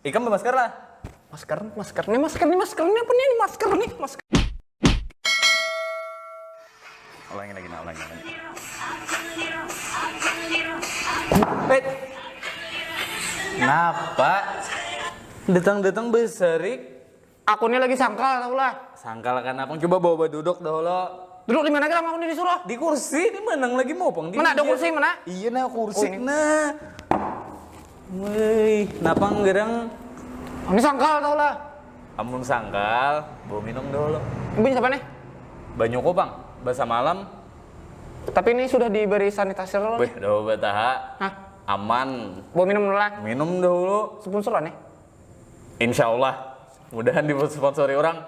Ikam bermasker lah. Masker nih apa nih masker nih masker. Ulangin lagi. Kenapa? Datang beserik. Aku ini lagi sangkal tau lah. Sangkal kan apa? Coba bawa duduk dahulu. Duduk di mana kan aku ini disuruh? Di kursi, ini menang lagi mau pang. Mana ada kursi mana? Iya nah kursi ini. nah. Wih, napang gerang. Ini sangkal tau lah. Amun sangkal, bawa minum dulu. Ibu siapa nih? Banyu bang, bahasa malam. Tapi ini sudah diberi sanitizer loh. Wih, udah bataha. Hah? Aman. Bawa minum dulu lah. Minum dahulu. Sponsor lah nih. Insya Allah. Mudahan disponsori orang.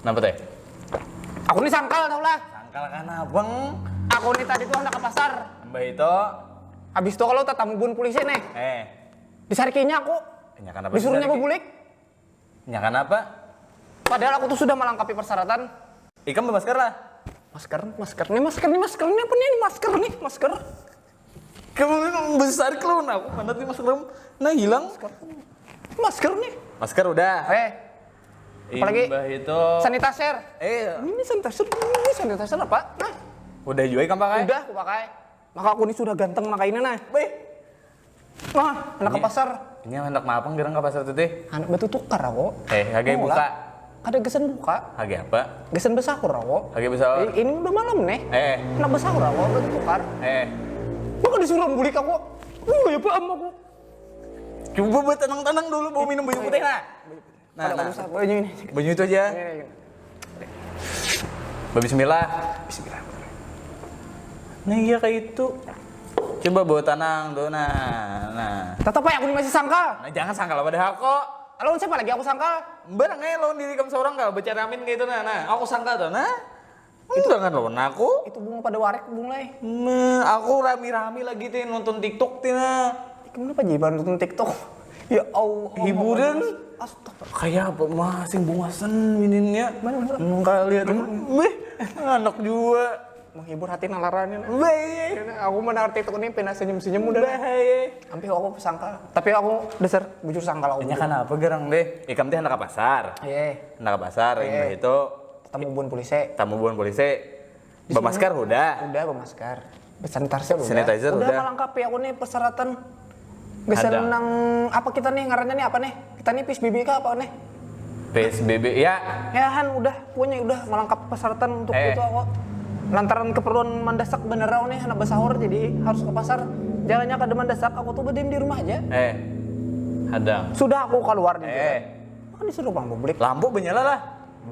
Kenapa teh? Aku ini sangkal tau lah. Sangkal kan abang. Aku ini tadi tuh hendak ke pasar. Mbak itu. Habis itu kalau tamu bun polisi nih. Disarikinya aku. Nyakan apa? Disuruhnya bubulik. Nyakan apa? Padahal aku tuh sudah melengkapi persyaratan. Ikam bermasker lah. Masker nih apa nih masker. Kamu besar kelun aku mana tuh masker nah hilang. Masker nih. Masker udah. Apalagi Mbah itu. sanitizer. Ini sanitizer apa? Nah. Udah juga ikan pakai? Udah aku pakai. Maka aku ini sudah ganteng makainya nah. Nah, anak ke pasar. Ini anak mapang gerang ke pasar tuh teh. Anak batu tukar aku. Hage buka. Ada gesen buka. Hage apa? Gesen besahur aku. Hage besar. Ini udah malam nih. Anak besahur aku batu tukar. Maka disuruh bulik aku. Ya paham aku. Coba buat tenang-tenang dulu bawa minum banyu putih nah. Nah. Banyu ini. Banyu itu aja. Bismillah. Nah iya kayak itu. Coba bawa tanang tuh nah. Tetap ya aku ini masih sangkal. Nah jangan sangkal padahal kok. Lawan siapa lagi aku sangkal? Barang lawan diri kamu seorang kau bercaramin kayak itu nah. Aku sangkal tuh nah. Itu kan lawan aku. Itu bunga pada warek mulai. Aku rame-rame lagi tuh nonton TikTok tina. Kenapa jiban nonton TikTok? Ya Allah. Hiburan. Astagfirullah. Kayak apa masing bunga sen mininnya. Mana? Kalian. Anak juga. Menghibur hati nalarannya. Baik. Aku menaruh TikTok ini pena senyum-senyum udah. Baik. Sampai aku sangkal. Tapi aku dasar bujur sangkal aku. Ini kan apa gerang deh? Ikam teh hendak ke pasar. Iya. Hendak ke pasar. Ini itu. Tamu buan polisi. Tamu buan polisi. Bermasker udah. Udah bermasker. Sanitizer udah. Sanitizer udah. Udah melengkapi aku nih persyaratan. Geser nang apa kita nih ngarannya nih apa nih? Kita nih PSBB kah apa nih? PSBB ya. Ya Han udah punya udah melengkapi persyaratan untuk itu aku. Lantaran keperluan mendesak bener aku nih anak besahur jadi harus ke pasar. Jalannya ke mendesak aku tuh berdiam di rumah aja. Hadang. Sudah aku keluar nih. Kan disuruh bang publik. Lampu menyala lah.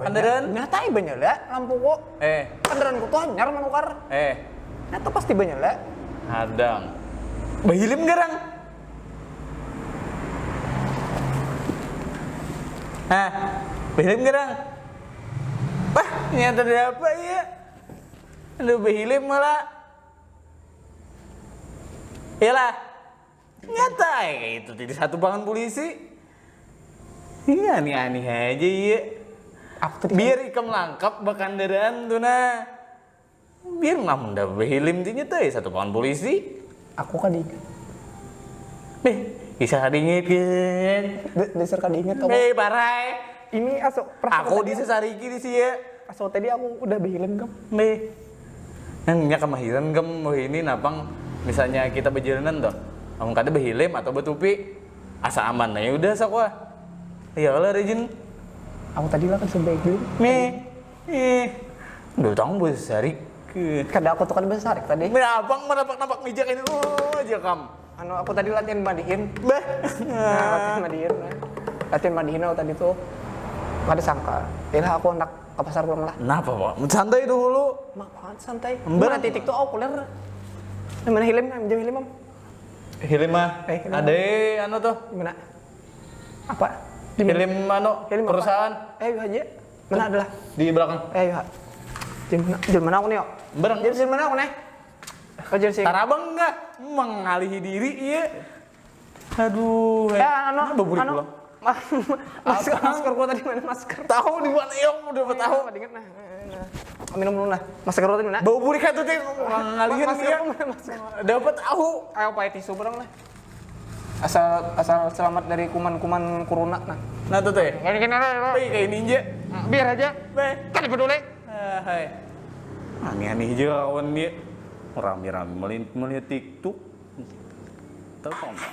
Kendaraan. Nyata benyala lampu kok. Kendaraanku tuh hanyar menukar. Nyata pasti benyala. Hadang. Bahilim garang. Bahilim garang. Wah, nyata ada apa ya? Aduh, bahilim malah. Iyalah. Nyata ya kayak itu di satu bangun polisi. Iya aneh-aneh aja iya. Biar ikam langkap bakandaraan tuh nah. Biar namun dah bahilim tuh nyata ya satu bangun polisi. Aku kadinget. Bisa kadinget kan. Dasar kadinget aku. Parai. Ini asok aku disesariki di sini ya. Asok tadi aku udah bahilim kam. Nanya kemahiran kamu ini napang misalnya kita berjalanan tuh. Kamu kata bahilim atau betupi asa aman nah ya udah sakwa. Ya lah Rejin. Aku tadi lah kan sebaik dulu. Udah tahu besarik. Kada aku tuh kan besarik tadi. Abang menapak mijak ini aja kam. Aku tadi latihan mandiin. Latihan mandiin aku tadi tuh. Kada sangka. Yalah aku hendak ke pasar pulang lah. Kenapa Pak? Santai dulu. Makan santai. Berarti TikTok aku kuler. Mana Hilim? Jam Hilim, Mam. Hilim mah. Ada anu tuh. Gimana? Apa? Hilim perusahaan. Aja. Mana adalah? Di belakang. Ayo. Jam mana aku nih, Yok? Bareng. Jam mana aku nih? Jersey. Tarabang enggak mengalihi diri iya. Aduh. Baburi pulang. Masker gua tadi mana masker? Tahu di mana ya udah tahu. Ingat nah. Minum dulu lah. Masker gua tadi mana? Bau burik itu teh ngalihin dia. Dapat tahu. Ayo pakai tisu bareng lah. asal selamat dari kuman-kuman corona nah. Nah tuh teh. Kayak Kayak ninja. biar aja. Beh. Kan peduli. Hai. Aneh-aneh aja kawan dia. Rame-rame melihat TikTok. Tahu apa?